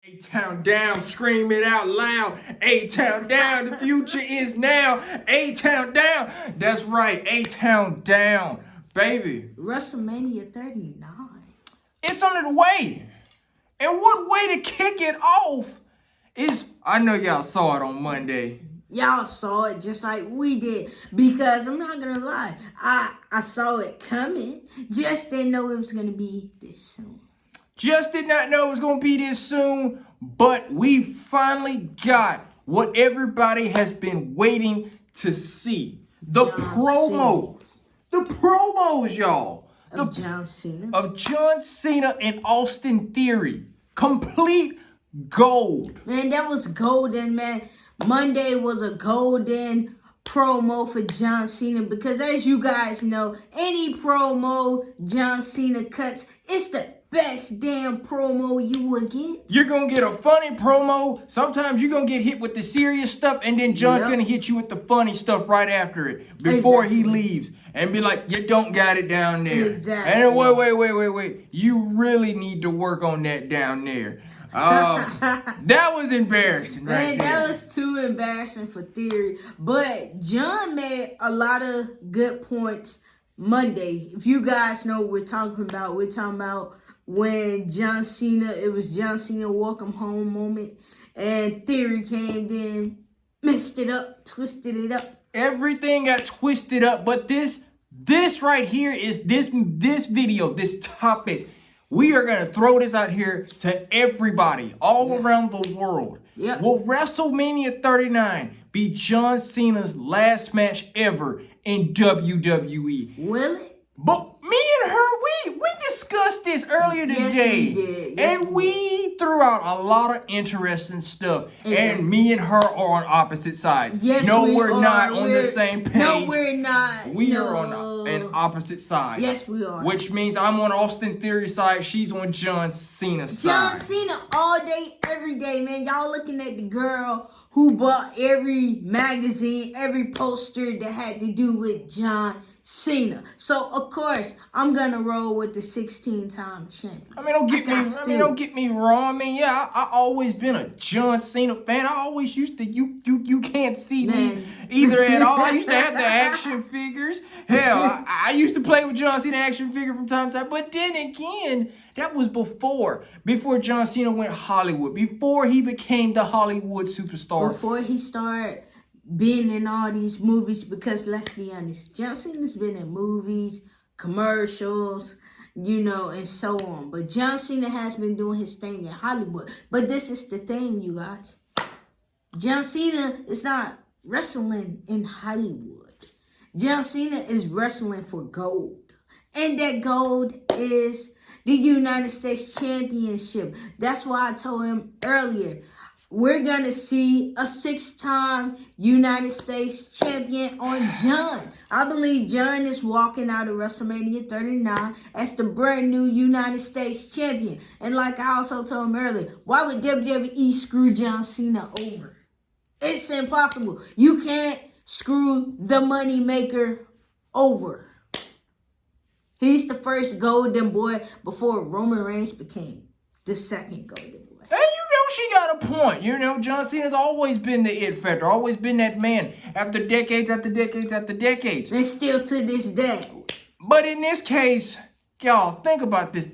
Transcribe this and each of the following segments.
A-Town down, scream it out loud. A-Town down, the future is now. A-Town down. That's right, A-Town down, baby. Wrestlemania 39. It's on the way. And what way to kick it off is, I know y'all saw it on Monday. Y'all saw it just like we did. Because I'm not going to lie, I saw it coming. Just didn't know it was going to be this soon. Just did not know it was going to be this soon, but we finally got what everybody has been waiting to see. The promos. The promos, y'all. Of John Cena. Of John Cena and Austin Theory. Complete gold. Man, that was golden, man. Monday was a golden promo for John Cena because as you guys know, any promo John Cena cuts, it's the best damn promo you will get. You're going to get a funny promo. Sometimes you're going to get hit with the serious stuff, and then John's going to hit you with the funny stuff right after it before he leaves and be like, you don't got it down there. Exactly. And then, wait. You really need to work on that down there. That was embarrassing right Man, there. that was too embarrassing for Theory. But John made a lot of good points Monday. If you guys know what we're talking about when John Cena, it was John Cena welcome home moment, and Theory came in, messed it up, twisted it up. Everything got twisted up, but this right here is this video, this topic. We are going to throw this out here to everybody all around the world. Yep. Will WrestleMania 39 be John Cena's last match ever in WWE? Will it? But me and her, we discussed this earlier today. Yes, we did. Yes, and we threw out a lot of interesting stuff. Exactly. And me and her are on opposite sides. Yes, no, we're not on the same page. No, we're not. We are on an opposite side. Yes, we are. Which means I'm on Austin Theory side. She's on John Cena's side. John Cena all day, every day, man. Y'all looking at the girl who bought every magazine, every poster that had to do with John Cena. So of course I'm gonna roll with the 16-time champion. I mean, don't get me wrong. I mean, yeah, I always been a John Cena fan. I always used to you can't see me either at all. I used to have the action figures. Hell, I used to play with John Cena action figure from time to time. But then again, that was before John Cena went Hollywood, before he became the Hollywood superstar. Before he started being in all these movies, because let's be honest, John Cena's been in movies, commercials, and so on. But John Cena has been doing his thing in Hollywood. But this is the thing, you guys. John Cena is not wrestling in Hollywood. John Cena is wrestling for gold. And that gold is the United States Championship. That's why I told him earlier, we're going to see a 6-time United States champion on John. I believe John is walking out of WrestleMania 39 as the brand new United States champion. And like I also told him earlier, why would WWE screw John Cena over? It's impossible. You can't screw the money maker over. He's the first golden boy before Roman Reigns became the second golden boy. And she got a point. John Cena's always been the it factor, always been that man after decades after decades after decades. And still to this day. But in this case, y'all, think about this.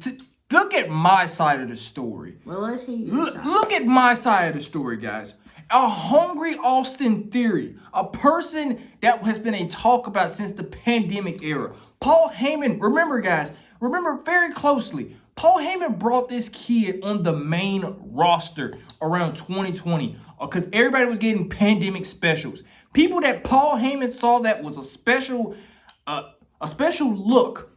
Look at my side of the story. Well, let's see your side. Look at my side of the story, guys. A hungry Austin Theory, a person that has been a talk about since the pandemic era. Paul Heyman, remember very closely, Paul Heyman brought this kid on the main roster around 2020 because everybody was getting pandemic specials. People that Paul Heyman saw that was a special look,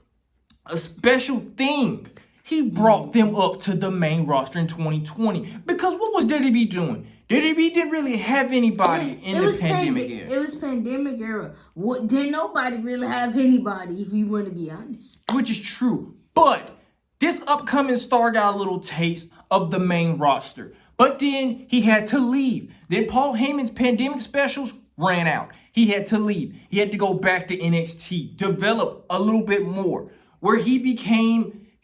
a special thing. He brought them up to the main roster in 2020 because what was WWE doing? WWE didn't really have anybody in the pandemic era. It was pandemic era. Didn't nobody really have anybody, if you want to be honest. Which is true. But this upcoming star got a little taste of the main roster. But then he had to leave. Then Paul Heyman's pandemic specials ran out. He had to leave. He had to go back to NXT, develop a little bit more, where he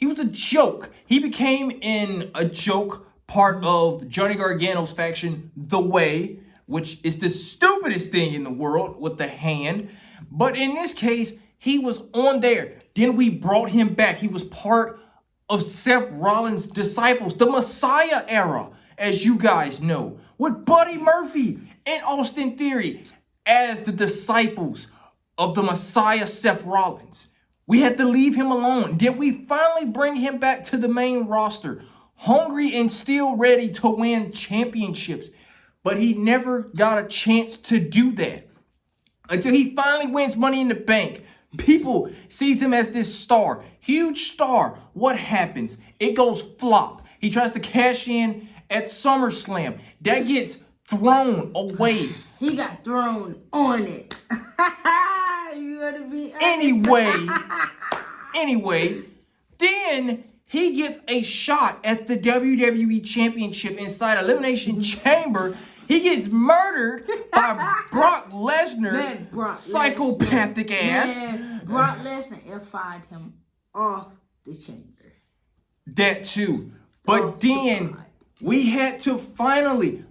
was a joke. He became in a joke part of Johnny Gargano's faction, The Way, which is the stupidest thing in the world with the hand. But in this case, he was on there. Then we brought him back. He was part of Seth Rollins' disciples, the Messiah era, as you guys know, with Buddy Murphy and Austin Theory as the disciples of the Messiah, Seth Rollins. We had to leave him alone. Then we finally bring him back to the main roster, hungry and still ready to win championships. But he never got a chance to do that until he finally wins Money in the Bank. People sees him as this star, huge star. What happens? It goes flop. He tries to cash in at SummerSlam. That gets thrown away. He got thrown on it. You gotta be honest. Anyway, then he gets a shot at the WWE Championship inside Elimination Chamber. He gets murdered by Brock Lesnar, psychopathic ass. Man, Brock Lesnar F5'd him off the chamber. That too. But then we had to finally,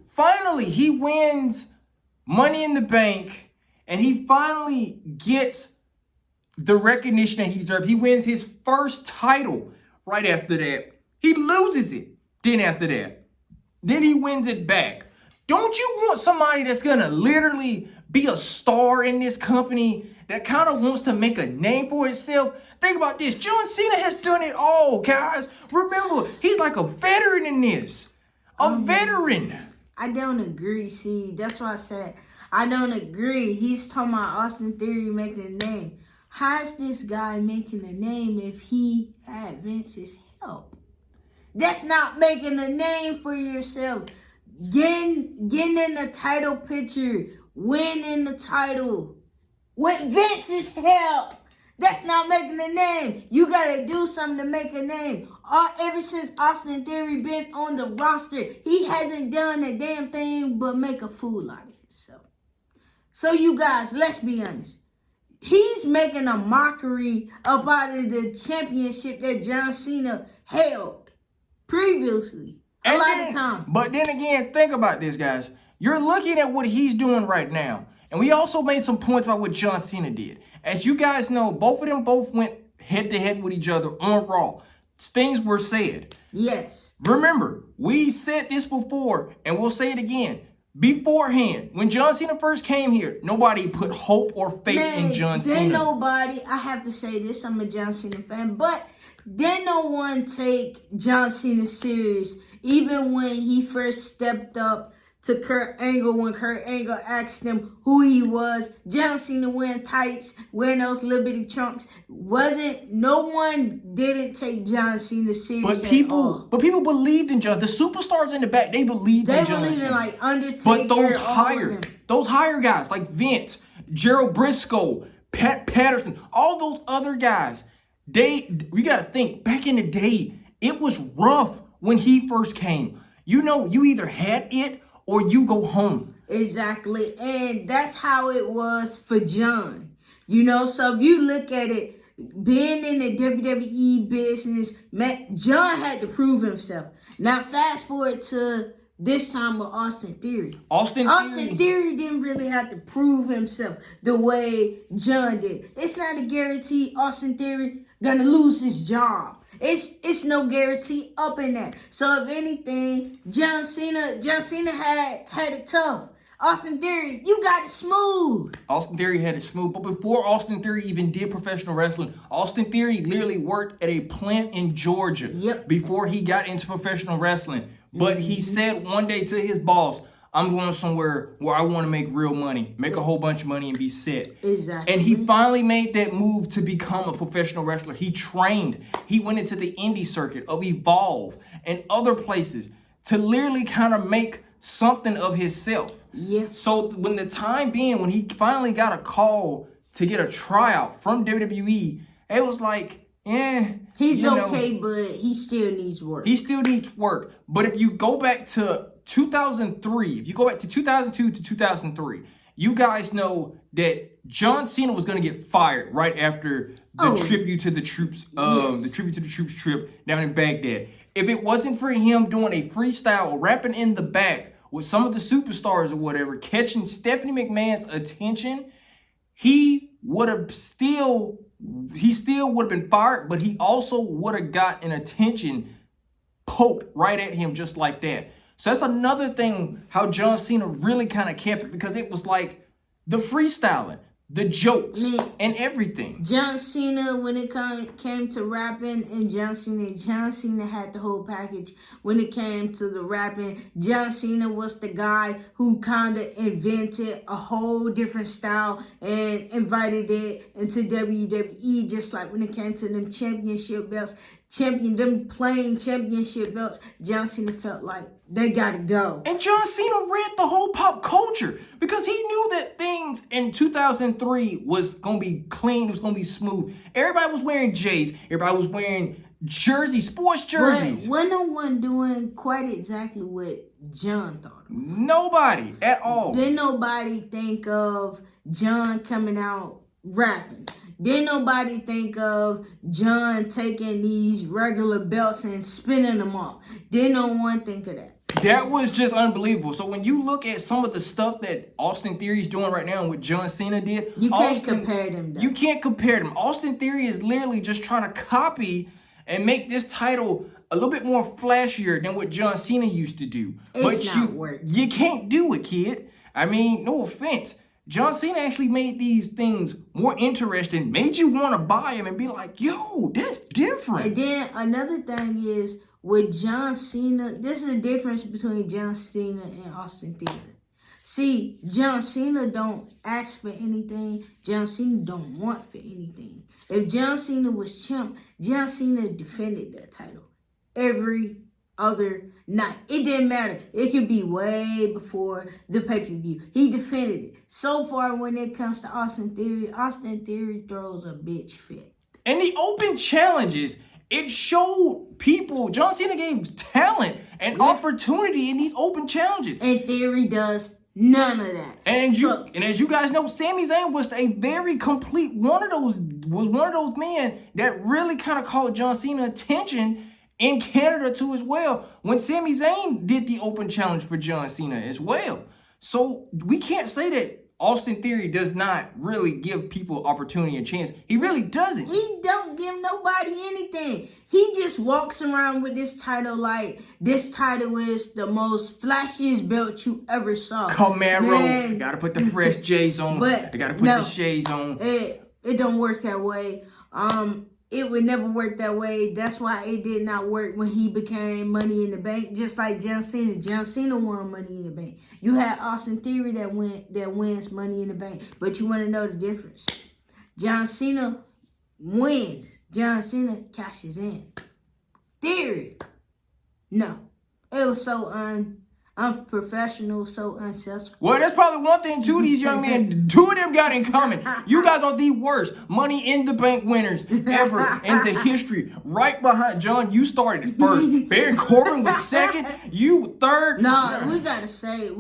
he wins Money in the Bank, and he finally gets the recognition that he deserves. He wins his first title. Right after that, he loses it. Then after that, then he wins it back. Don't you want somebody that's gonna literally be a star in this company that kind of wants to make a name for itself? Think about this. John Cena has done it all, guys. Remember, he's like a veteran in this. A veteran. I don't agree. See, that's why I said I don't agree. He's talking about Austin Theory making a name. How's this guy making a name if he had Vince's help? That's not making a name for yourself. Getting in the title picture, winning the title with Vince's help. That's not making a name. You gotta do something to make a name. Ever since Austin Theory been on the roster, he hasn't done a damn thing but make a fool out of himself. So you guys, let's be honest. He's making a mockery about of the championship that John Cena held previously. A lot of time. But then again, think about this, guys. You're looking at what he's doing right now. And we also made some points about what John Cena did. As you guys know, both of them went head-to-head with each other on Raw. Things were said. Yes. Remember, we said this before, and we'll say it again. Beforehand, when John Cena first came here, nobody put hope or faith in John Cena. Then nobody, I have to say this, I'm a John Cena fan, but then no one take John Cena serious. Even when he first stepped up to Kurt Angle, when Kurt Angle asked him who he was, John Cena wearing tights, wearing those little bitty trunks, no one didn't take John Cena serious but people believed in John. The superstars in the back, they believed in John Cena. They believed in like Undertaker. But those higher guys like Vince, Gerald Briscoe, Pat Patterson, all those other guys, we got to think back in the day, it was rough. When he first came, you know, you either had it or you go home. Exactly. And that's how it was for John. You know, so if you look at it, being in the WWE business, John had to prove himself. Now, fast forward to this time with Austin Theory. Austin Theory didn't really have to prove himself the way John did. It's not a guarantee Austin Theory gonna lose his job. It's no guarantee up in that. So if anything, John Cena had it tough. Austin Theory, you got it smooth. Austin Theory had it smooth. But before Austin Theory even did professional wrestling, Austin Theory literally worked at a plant in Georgia before he got into professional wrestling. But he said one day to his boss, I'm going somewhere where I want to make real money, make a whole bunch of money and be set. Exactly. And he finally made that move to become a professional wrestler. He trained. He went into the indie circuit of Evolve and other places to literally kind of make something of himself. Yeah. So when he finally got a call to get a tryout from WWE, it was like, he's okay, but he still needs work. He still needs work. But if you go back to 2003, if you go back to 2002 to 2003, you guys know that John Cena was going to get fired right after the tribute to the troops, the tribute to the troops trip down in Baghdad. if it wasn't for him doing a freestyle or rapping in the back with some of the superstars or whatever, catching Stephanie McMahon's attention, he still would have been fired, but he also would have got an attention poked right at him just like that. So that's another thing how John Cena really kind of kept it, because it was like the freestyling, the jokes, and everything. John Cena, when it came to rapping, and John Cena had the whole package. When it came to the rapping, John Cena was the guy who kind of invented a whole different style and invited it into WWE, just like when it came to them championship belts, them playing championship belts, John Cena felt like they gotta go. And John Cena read the whole pop culture, because he knew that things in 2003 was gonna be clean, it was gonna be smooth. Everybody was wearing J's, everybody was wearing jerseys, sports jerseys. But when no one doing quite exactly what John thought of. Nobody at all. Didn't nobody think of John coming out rapping. Didn't nobody think of John taking these regular belts and spinning them off. Didn't no one think of that. That was just unbelievable. So when you look at some of the stuff that Austin Theory is doing right now and what John Cena did, you can't compare them, though. You can't compare them. Austin Theory is literally just trying to copy and make this title a little bit more flashier than what John Cena used to do. It's not working. You can't do it, kid. I mean, no offense. John Cena actually made these things more interesting, made you want to buy them and be like, yo, that's different. And then another thing is, with John Cena, this is the difference between John Cena and Austin Theory. See, John Cena don't ask for anything. John Cena don't want for anything. If John Cena was champ, John Cena defended that title every other night. It didn't matter. It could be way before the pay-per-view. He defended it. So far, when it comes to Austin Theory throws a bitch fit. And the open challenges, it showed people, John Cena gave talent and opportunity in these open challenges. And Theory does none of that. And as you guys know, Sami Zayn was a very complete one of those men that really kind of caught John Cena attention in Canada too as well, when Sami Zayn did the open challenge for John Cena as well. So we can't say that Austin Theory does not really give people opportunity and chance. He really doesn't. He don't give nobody anything. He just walks around with this title like this title is the most flashiest belt you ever saw. Camaro, gotta put the fresh J's on. But they gotta put the shades on. It don't work that way. It would never work that way. That's why it did not work when he became Money in the Bank. Just like John Cena. John Cena won Money in the Bank. You had Austin Theory that wins Money in the Bank. But you want to know the difference. John Cena wins. John Cena cashes in. Theory. No. It was so unprofessional, so unsuccessful. Well, that's probably one thing too, these young men, two of them got in common. You guys are the worst Money in the Bank winners ever in the history. Right behind John, you started first. Baron Corbin was second. You third. No, we gotta say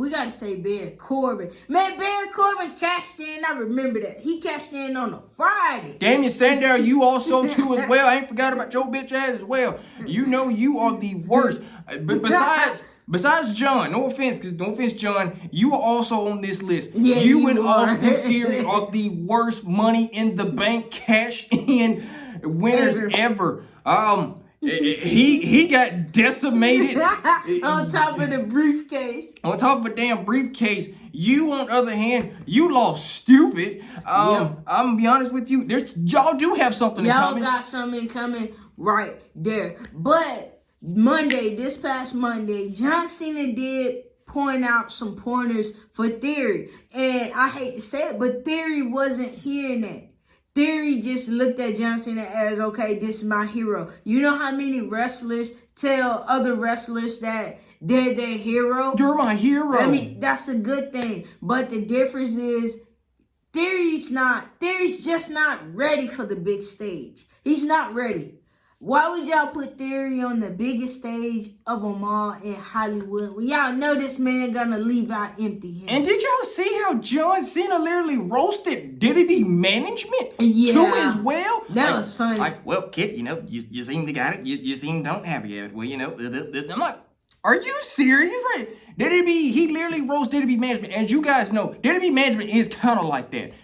Baron Corbin. Man, Baron Corbin cashed in. I remember that. He cashed in on a Friday. Damian Sandow, you also too as well. I ain't forgot about your bitch ass as well. You know you are the worst. But Besides John, no offense, John, you are also on this list. Yeah, you and Austin Theory are the worst Money in the Bank cash-in winners ever. He got decimated. On top of the briefcase. On top of a damn briefcase. You, on the other hand, you lost stupid. I'm gonna be honest with you. Y'all do have something in common. Y'all got something coming right there. But this past Monday, John Cena did point out some pointers for Theory. And I hate to say it, but Theory wasn't hearing that. Theory just looked at John Cena as, okay, this is my hero. You know how many wrestlers tell other wrestlers that they're their hero? You're my hero. I mean, that's a good thing. But the difference is Theory's just not ready for the big stage. He's not ready. Why would y'all put Theory on the biggest stage of them all in Hollywood when y'all know this man gonna leave out empty-handed? And did y'all see how John Cena literally roasted WWE management Yeah. too as well? That was funny. Like, well, kid, you seem to got it. You seem don't have it. Well, I'm like, are you serious? Right? WWE, he literally roasted WWE management. As you guys know, WWE management is kind of like that.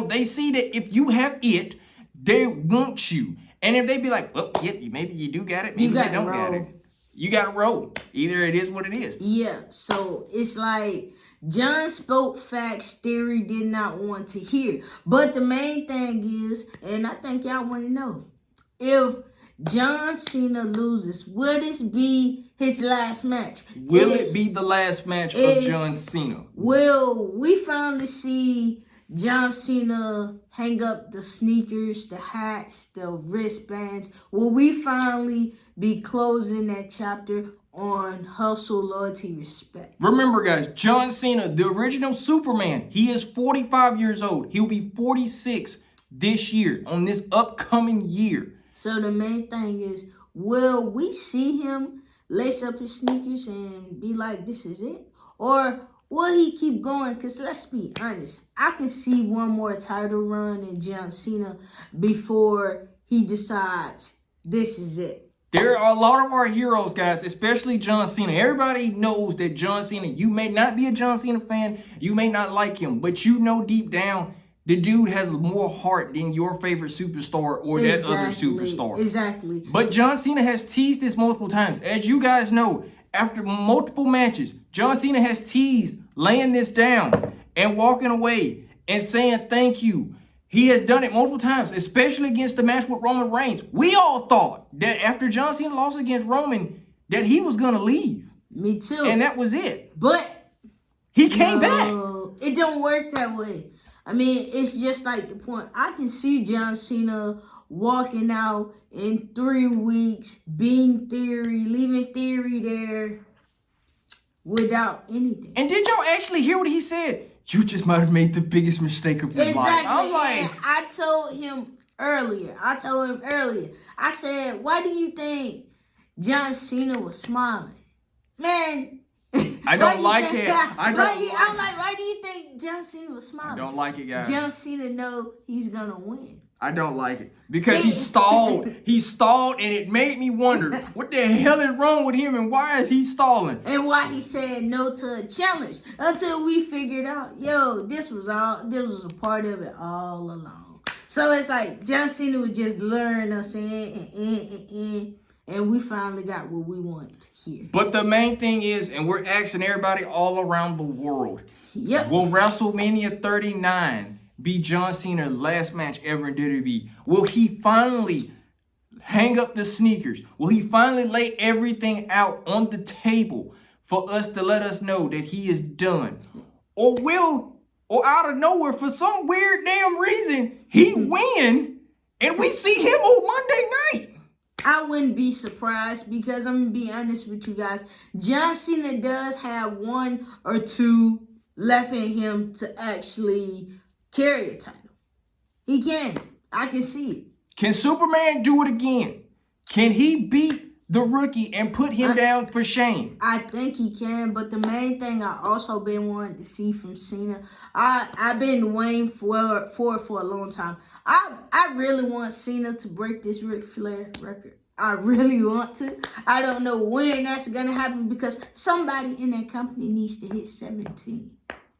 They see that if you have it, they want you. And if they be like, well, kid, maybe you do got it, maybe you don't got it. You got to roll. Either it is what it is. Yeah, so it's like John spoke facts Theory did not want to hear. But the main thing is, and I think y'all want to know, if John Cena loses, will this be his last match? Will it be the last match of John Cena? Will we finally see John Cena hang up the sneakers, the hats, the wristbands? Will we finally be closing that chapter on hustle, loyalty, respect? Remember, guys, John Cena, the original Superman, he is 45 years old. He'll be 46 this year, on this upcoming year. So the main thing is, will we see him lace up his sneakers and be like, this is it? Or will he keep going? Because let's be honest, I can see one more title run in John Cena before he decides this is it. There are a lot of our heroes, guys, especially John Cena. Everybody knows that John Cena, you may not be a John Cena fan, you may not like him, but you know deep down, the dude has more heart than your favorite superstar or that other superstar. Exactly. But John Cena has teased this multiple times. As you guys know, after multiple matches, John Cena has teased laying this down and walking away and saying thank you. He has done it multiple times, especially against the match with Roman Reigns. We all thought that after John Cena lost against Roman, that he was going to leave. Me too. And that was it. But he came back. It don't work that way. I mean, it's just like the point. I can see John Cena walking out in 3 weeks, being Theory, leaving Theory there without anything. And did y'all actually hear what he said? You just might have made the biggest mistake of your life. I'm like, and I told him earlier. I said, why do you think John Cena was smiling? Man, I don't like it. I'm like, why do you think John Cena was smiling? I don't like it, guys. John Cena know he's gonna win. I don't like it because he stalled. He stalled, and it made me wonder what the hell is wrong with him and why is he stalling? And why he said no to a challenge until we figured out, this was a part of it all along. So it's like John Cena would just learn us in, and we finally got what we wanted to hear. But the main thing is, and we're asking everybody all around the world, will WrestleMania 39 be John Cena's last match ever in WWE? Will he finally hang up the sneakers? Will he finally lay everything out on the table for us to let us know that he is done? Or out of nowhere, for some weird damn reason, he win and we see him on Monday night? I wouldn't be surprised because I'm going to be honest with you guys. John Cena does have 1 or 2 left in him to actually carry a title. He can. I can see it. Can Superman do it again? Can he beat the Rookie and put him down for shame? I think he can, but the main thing I also been wanting to see from Cena, I've been waiting for it for a long time. I really want Cena to break this Ric Flair record. I really want to. I don't know when that's going to happen because somebody in that company needs to hit 17.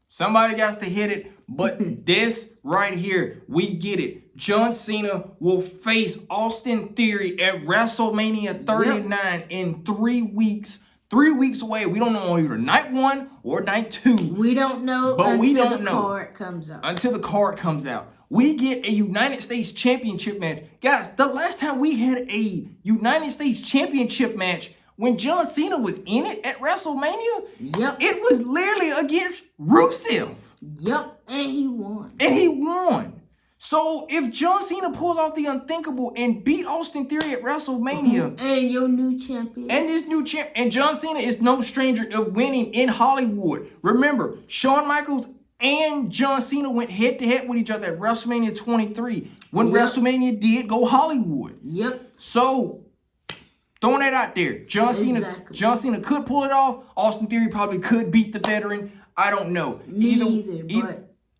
Somebody got to hit it, but this right here, we get it. John Cena will face Austin Theory at WrestleMania 39 in 3 weeks. 3 weeks away. We don't know either night 1 or night 2. We don't know until the card comes out. Until the card comes out. We get a United States Championship match. Guys, the last time we had a United States Championship match, when John Cena was in it at WrestleMania, it was literally against Rusev. And he won. So if John Cena pulls off the unthinkable and beat Austin Theory at WrestleMania, and your new champion, and this new champ, and John Cena is no stranger of winning in Hollywood. Remember, Shawn Michaels and John Cena went head to head with each other at WrestleMania 23 when WrestleMania did go Hollywood. So Throwing that out there. John Cena could pull it off. Austin Theory probably could beat the veteran. I don't know.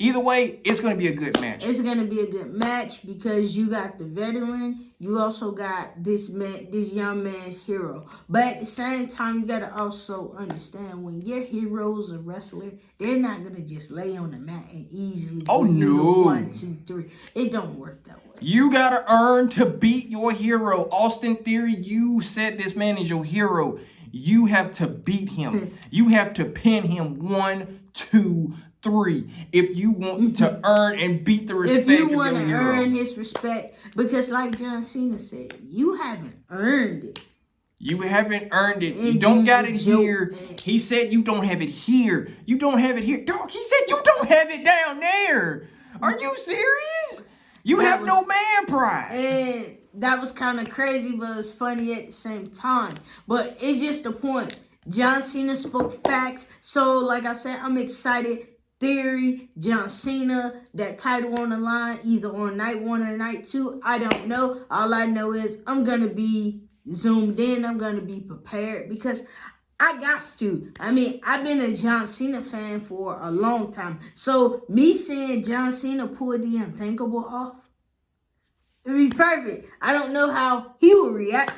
Either way, it's going to be a good match. It's going to be a good match because you got the veteran. You also got this young man's hero. But at the same time, you got to also understand when your hero's a wrestler, they're not going to just lay on the mat and easily do 1, 2, 3. It don't work that way. You got to earn to beat your hero. Austin Theory, you said this man is your hero. You have to beat him. You have to pin him 1, 2, 3 if you want to earn and beat the respect of your hero. If you want to earn his respect, because like John Cena said, you haven't earned it. You haven't earned it. You don't got it here. He said you don't have it here. You don't have it here. Dog, he said you don't have it down there. Are you serious? You have no man pride. And that was kind of crazy, but it was funny at the same time. But it's just the point. John Cena spoke facts. So like I said, I'm excited. Theory, John Cena, that title on the line, either on night 1 or night 2. I don't know. All I know is I'm going to be zoomed in. I'm going to be prepared because I got to. I mean, I've been a John Cena fan for a long time. So me seeing John Cena pull the unthinkable off, it'd be perfect. I don't know how he will react,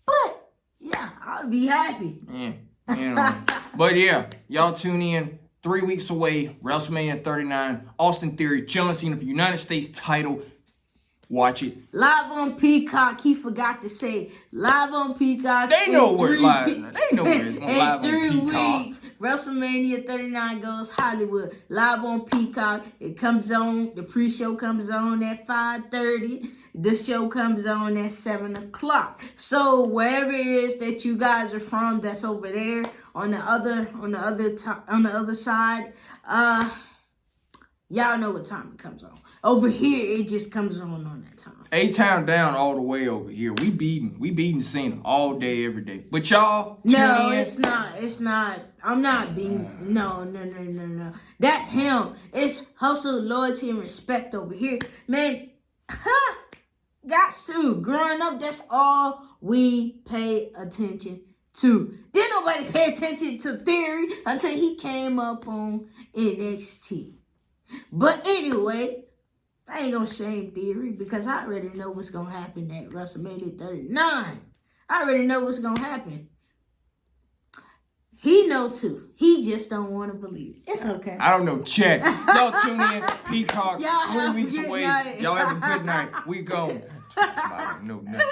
but yeah, I'll be happy. Yeah, but yeah, y'all tune in. 3 weeks away, WrestleMania 39, Austin Theory, John Cena for United States title. Watch it. Live on Peacock. He forgot to say live on Peacock. They know where live. They know where it's live on Peacock. In 3 weeks, WrestleMania 39 goes Hollywood. Live on Peacock. It comes on. The pre-show comes on at 5:30. The show comes on at 7 o'clock. So wherever it is that you guys are from, that's over there on the other side. Y'all know what time it comes on. Over here, it just comes on that time. A-Town down all the way over here. We beating Cena all day, every day. But y'all, no, it's not. I'm not beating. No. That's him. It's hustle, loyalty, and respect over here. Man, got to. Growing up, that's all we pay attention to. Didn't nobody pay attention to Theory until he came up on NXT. But anyway, I ain't gonna shame Theory because I already know what's gonna happen at WrestleMania 39. I already know what's gonna happen. He knows too. He just don't want to believe it. It's okay. I don't know. Check. Y'all tune in. Peacock. 3 weeks away. Y'all have a good night. We gone. I don't know nothing.